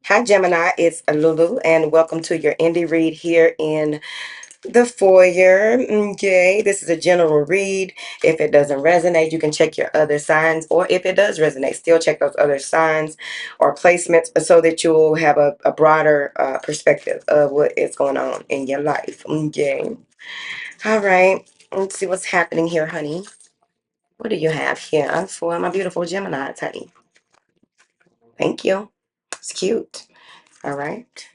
Hi, Gemini. It's Lulu, and welcome to your indie read here in the foyer. Okay, this is a general read. If it doesn't resonate, you can check your other signs, or if it does resonate, still check those other signs or placements so that you'll have a broader perspective of what is going on in your life. Okay, all right. Let's see what's happening here, honey. What do you have here for my beautiful Gemini, honey? Thank you. It's cute. All right.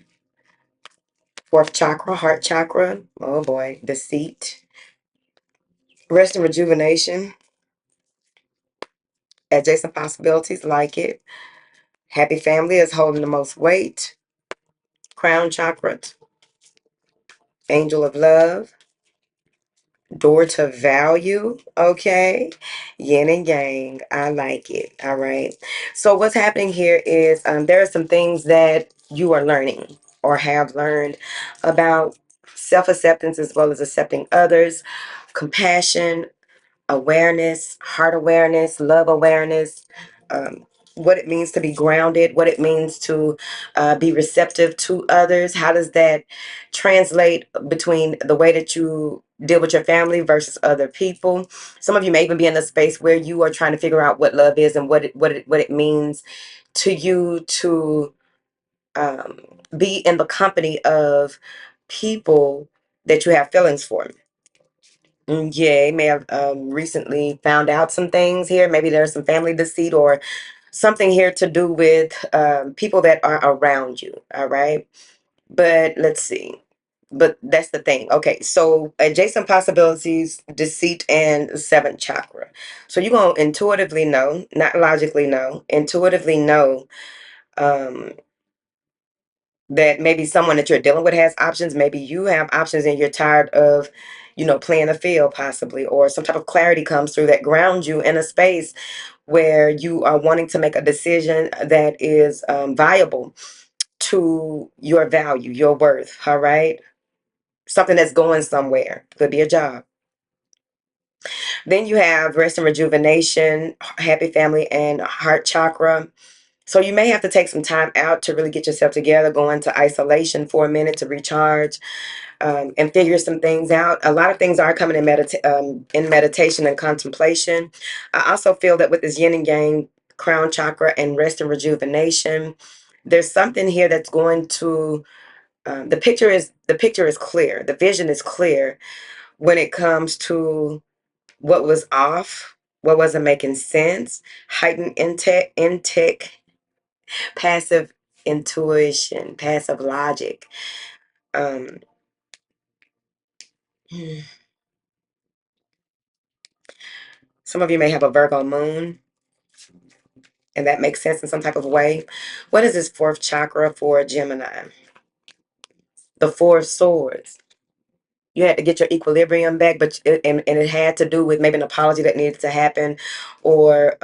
Fourth chakra, heart chakra. Oh boy, deceit. Rest and rejuvenation. Adjacent possibilities, like it. Happy family is holding the most weight. Crown chakra. Angel of love. Door to value. Okay. Yin and yang. I like it. All right. So what's happening here is there are some things that you are learning or have learned about self-acceptance as well as accepting others, compassion, awareness, heart awareness, love awareness, what it means to be grounded, what it means to be receptive to others. How does that translate between the way that you deal with your family versus other people? Some of you may even be in a space where you are trying to figure out what love is and what it means to you to be in the company of people that you have feelings for. Yeah, you may have recently found out some things here. Maybe there's some family deceit or something here to do with people that are around you. All right. But let's see. But that's the thing. Okay. So adjacent possibilities, deceit, and seventh chakra. So you're going to intuitively know, not logically know, intuitively know um, that maybe someone that you're dealing with has options. Maybe you have options and you're tired of, playing a field possibly, or some type of clarity comes through that grounds you in a space where you are wanting to make a decision that is viable to your value, your worth. All right. Something that's going somewhere. Could be a job. Then you have rest and rejuvenation, happy family, and heart chakra. So you may have to take some time out to really get yourself together, go into isolation for a minute to recharge, and figure some things out. A lot of things are coming in meditation and contemplation. I also feel that with this yin and yang, crown chakra, and rest and rejuvenation, there's something here that's going to. The picture is clear. The vision is clear when it comes to what was off, what wasn't making sense, heightened intake, passive intuition, passive logic. Um, some of you may have a Virgo moon, and that makes sense in some type of way. What is this fourth chakra for Gemini? The Four of Swords. You had to get your equilibrium back, and it had to do with maybe an apology that needed to happen, or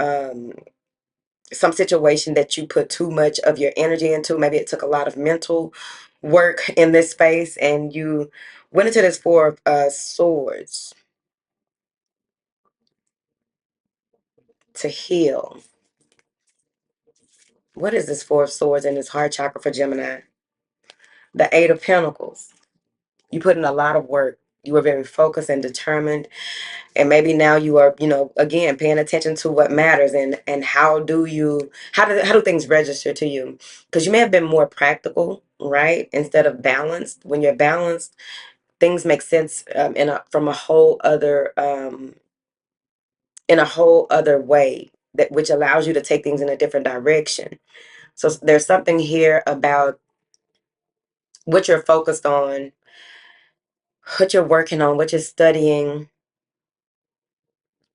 some situation that you put too much of your energy into. Maybe it took a lot of mental work in this space, and you went into this Four of Swords to heal. What is this Four of Swords in this heart chakra for Gemini? The Eight of Pentacles. You put in a lot of work. You were very focused and determined. And maybe now you are, again, paying attention to what matters, and how do things register to you? Because you may have been more practical, right? Instead of balanced. When you're balanced, things make sense from a whole other in a whole other way, that which allows you to take things in a different direction. So there's something here about what you're focused on, what you're working on, what you're studying,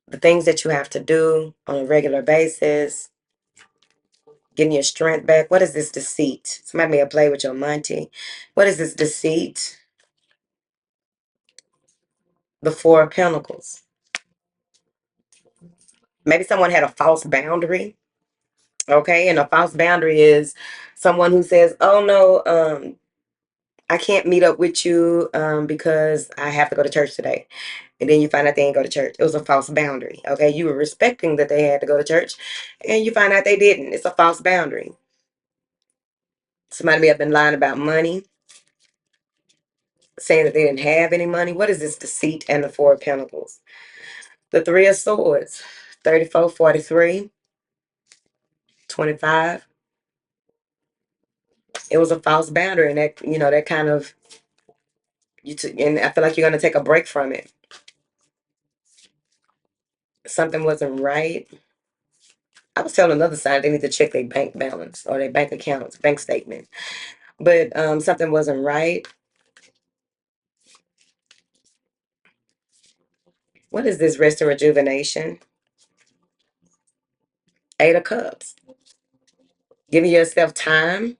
the things that you have to do on a regular basis, getting your strength back. What is this deceit? Somebody may have played with your money. What is this deceit? The Four of Pentacles. Maybe someone had a false boundary. Okay, and a false boundary is someone who says, "Oh no, I can't meet up with you because I have to go to church today." And then you find out they didn't go to church. It was a false boundary. Okay, you were respecting that they had to go to church, and you find out they didn't. It's a false boundary. Somebody may have been lying about money, saying that they didn't have any money. What is this deceit and the Four of Pentacles? The Three of Swords, 34, 43, 25. It was a false boundary, and that, that kind of, and I feel like you're going to take a break from it. Something wasn't right. I was telling another side they need to check their bank balance or their bank accounts, bank statement. But something wasn't right. What is this rest and rejuvenation? Eight of Cups. Giving yourself time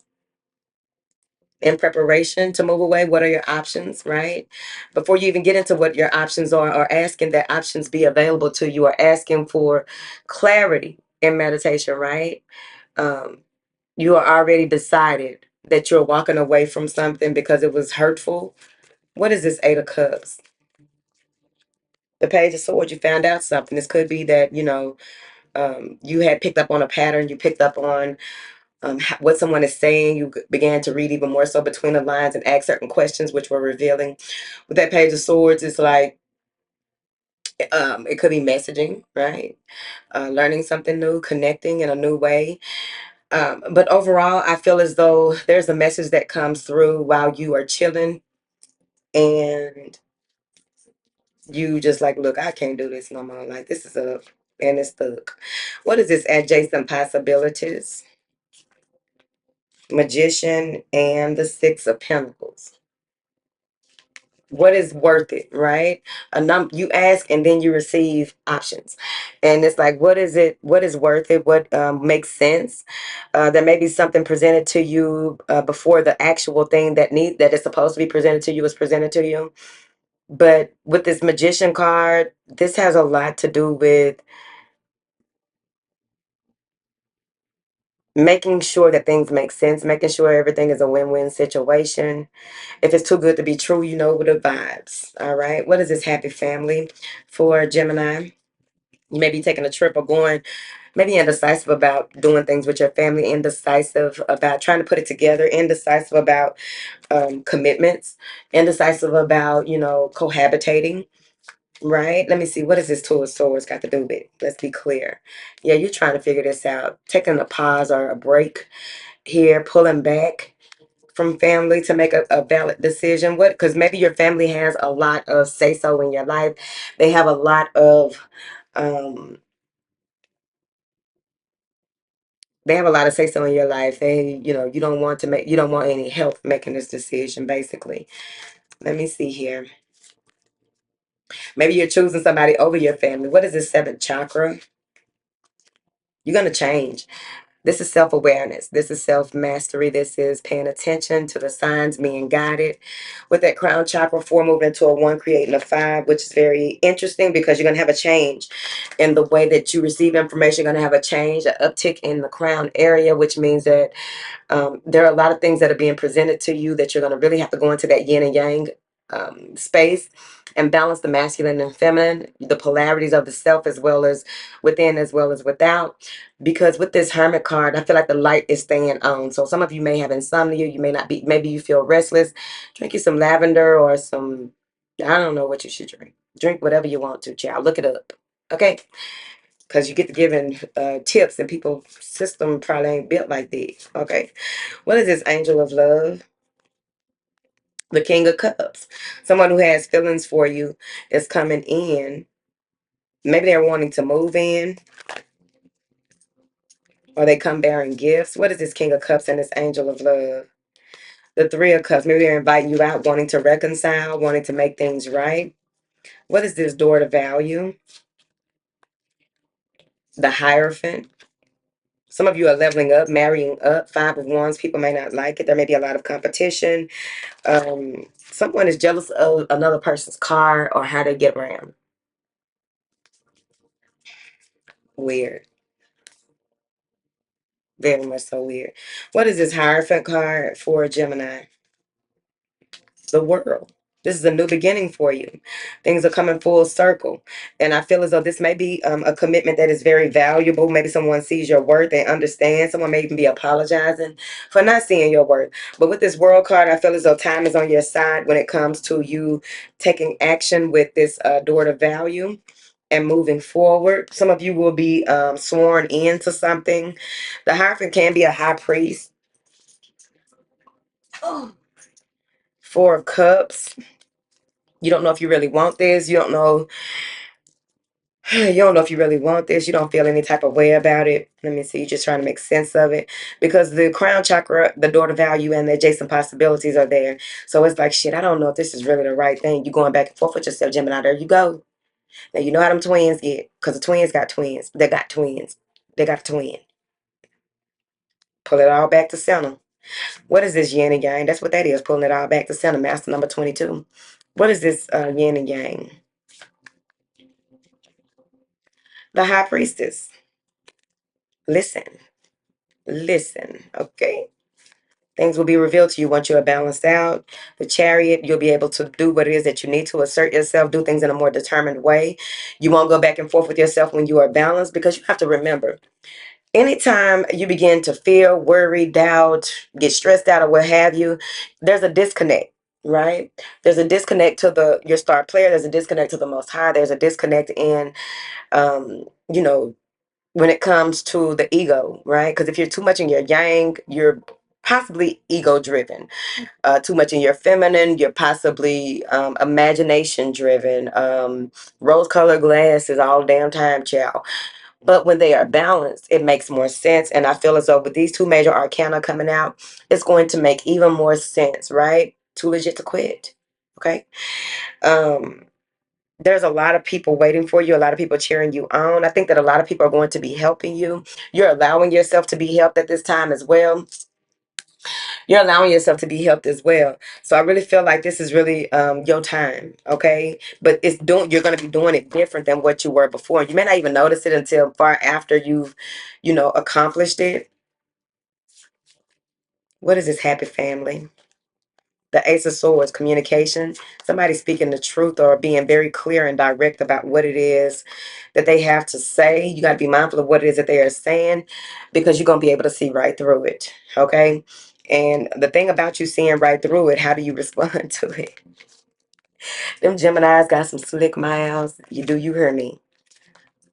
in preparation to move away. What are your options, right? Before you even get into what your options are, or asking that options be available to you, or asking for clarity in meditation, right? You are already decided that you're walking away from something because it was hurtful. What is this Eight of Cups? The Page of Swords. You found out something. This could be that, you had picked up on a pattern. You picked up on what someone is saying. You began to read even more so between the lines and ask certain questions, which were revealing. With that Page of Swords, it's like, it could be messaging, right? Learning something new, connecting in a new way. But overall, I feel as though there's a message that comes through while you are chilling, and you just like, look, I can't do this no more. Like, this is up and it's stuck. What is this adjacent possibilities? Magician and the Six of Pentacles. What is worth it, right? You ask and then you receive options, and it's like, what is it? What is worth it? What makes sense? There may be something presented to you before the actual thing that is supposed to be presented to you is presented to you. But with this Magician card, this has a lot to do with making sure that things make sense, making sure everything is a win-win situation. If it's too good to be true, you know the vibes. All right. What is this happy family for Gemini? You may be taking a trip or going, maybe indecisive about doing things with your family, indecisive about trying to put it together, indecisive about commitments, indecisive about, cohabitating. Right? Let me see. What is this Two of Swords got to do with it? Let's be clear. Yeah, you're trying to figure this out. Taking a pause or a break here, pulling back from family to make a valid decision. What? Because maybe your family has a lot of say so in your life. They have a lot of um they have a lot of say so in your life. You don't want you don't want any help making this decision, basically. Let me see here. Maybe you're choosing somebody over your family. What is this seventh chakra? You're gonna change. This is self-awareness. This is self-mastery. This is paying attention to the signs, being guided. With that crown chakra, 4 moving into a 1, creating a 5, which is very interesting because you're going to have a change in the way that you receive information. You're going to have a change, an uptick in the crown area, which means that there are a lot of things that are being presented to you that you're going to really have to go into that yin and yang space and balance the masculine and feminine, the polarities of the self as well as within as well as without. Because with this Hermit card, I feel like the light is staying on. So some of you may have insomnia. You may not be, maybe you feel restless. Drink you some lavender or some, I don't know what you should drink. Drink whatever you want to, child. Look it up. Okay? Because you get to giving tips and people's system probably ain't built like this. Okay? What is this Angel of Love? The King of Cups. Someone who has feelings for you is coming in. Maybe they're wanting to move in, or they come bearing gifts. What is this King of Cups and this Angel of Love? The Three of Cups. Maybe they're inviting you out, wanting to reconcile, wanting to make things right. What is this Door to Value? The Hierophant. Some of you are leveling up, marrying up. Five of Wands. People may not like it. There may be a lot of competition. Someone is jealous of another person's car or how they get around. Weird. Very much so weird. What is this Hierophant card for Gemini? The World. This is a new beginning for you. Things are coming full circle. And I feel as though this may be a commitment that is very valuable. Maybe someone sees your worth and understands. Someone may even be apologizing for not seeing your worth. But with this world card, I feel as though time is on your side when it comes to you taking action with this door to value and moving forward. Some of you will be sworn into something. The Hierophant can be a high priest. Four of Cups. You don't know if you really want this. You don't know. You don't know if you really want this. You don't feel any type of way about it. Let me see. You're just trying to make sense of it. Because the crown chakra, the door to value, and the adjacent possibilities are there. So it's like, shit, I don't know if this is really the right thing. You're going back and forth with yourself, Gemini. There you go. Now, you know how them twins get. Because the twins got twins. They got twins. They got a twin. Pull it all back to center. What is this yin and yang? That's what that is. Pulling it all back to center. Master number 22. What is this yin and yang? The high priestess. Listen. Listen. Okay. Things will be revealed to you once you are balanced out. The Chariot, you'll be able to do what it is that you need to assert yourself, do things in a more determined way. You won't go back and forth with yourself when you are balanced, because you have to remember, anytime you begin to fear, worry, doubt, get stressed out or what have you, there's a disconnect, right? There's a disconnect to your star player. There's a disconnect to the Most High. There's a disconnect in, you know, when it comes to the ego, right? Because if you're too much in your yang, you're possibly ego driven. Too much in your feminine, you're possibly imagination driven. Rose colored glasses all damn time, child. But when they are balanced, it makes more sense. And I feel as though with these two major arcana coming out, it's going to make even more sense, right? Too legit to quit. Okay. Um, there's a lot of people waiting for you, a lot of people cheering you on. I think that a lot of people are going to be helping you. You're allowing yourself to be helped at this time as well. You're allowing yourself to be helped as well. So I really feel like this is really your time, okay? But you're going to be doing it different than what you were before. You may not even notice it until far after you've, accomplished it. What is this happy family? The Ace of Swords, communication. Somebody speaking the truth or being very clear and direct about what it is that they have to say. You got to be mindful of what it is that they are saying, because you're going to be able to see right through it. Okay. And the thing about you seeing right through it, how do you respond to it? Them Geminis got some slick miles. You hear me?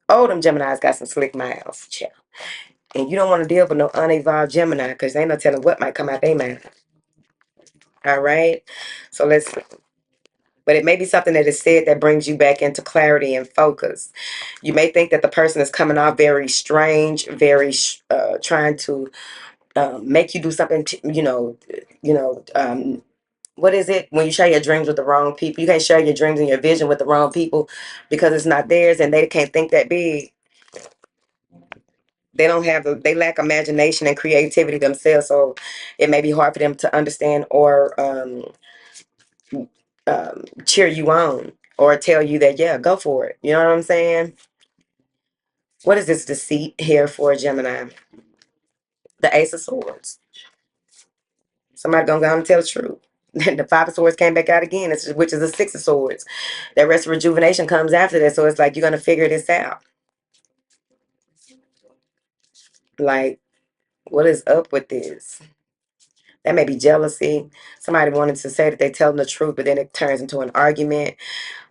Oh, them Geminis got some slick miles. Chill. And you don't want to deal with no unevolved Gemini, because they ain't no telling what might come out their mouth. All right. So let's but it may be something that is said that brings you back into clarity and focus. You may think that the person is coming off very strange, very trying to make you do something. What is it when you share your dreams with the wrong people? You can't share your dreams and your vision with the wrong people because it's not theirs, and they can't think that big. They don't have they lack imagination and creativity themselves, so it may be hard for them to understand or cheer you on or tell you that, yeah, go for it. You know what I'm saying? What is this deceit here for Gemini? The Ace of Swords. Somebody gonna go on and tell the truth. The Five of Swords came back out again, which is the Six of Swords. That rest of rejuvenation comes after that, so it's like you're gonna figure this out. Like, what is up with this? That may be jealousy. Somebody wanted to say that they're telling the truth, but then it turns into an argument.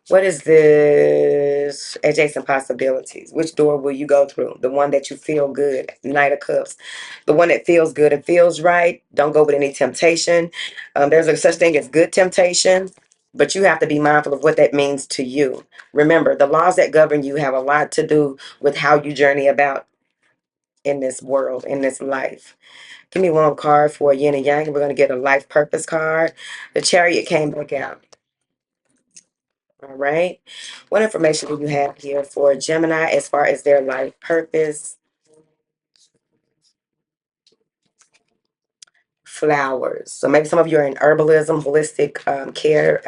What is this? Adjacent possibilities. Which door will you go through? The one that you feel good. Knight of Cups. The one that feels good and feels right. Don't go with any temptation. There's a such thing as good temptation, but you have to be mindful of what that means to you. Remember, the laws that govern you have a lot to do with how you journey about in this world, in this life. Give me one card for yin and yang. We're going to get a life purpose card. The Chariot came back out. All right. What information do you have here for Gemini as far as their life purpose? Flowers. So maybe some of you are in herbalism, holistic care,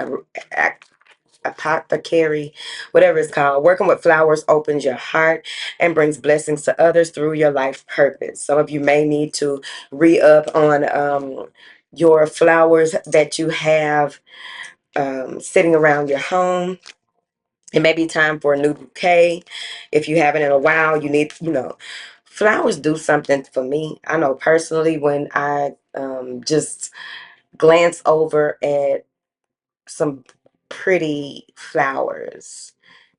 apothecary, whatever it's called. Working with flowers opens your heart and brings blessings to others through your life purpose. Some of you may need to re-up on your flowers that you have sitting around your home. It may be time for a new bouquet. If you haven't in a while, you need, flowers do something for me. I know personally when I just glance over at some pretty flowers,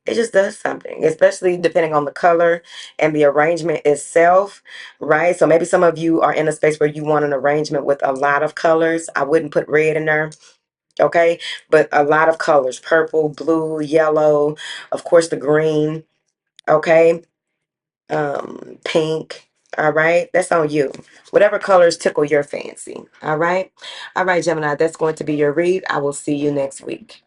it just does something, especially depending on the color and the arrangement itself, right? So maybe some of you are in a space where you want an arrangement with a lot of colors. I wouldn't put red in there, okay? But a lot of colors, purple, blue, yellow, of course the green, okay? Pink, all right? That's on you. Whatever colors tickle your fancy, all right? All right, Gemini, that's going to be your read. I will see you next week.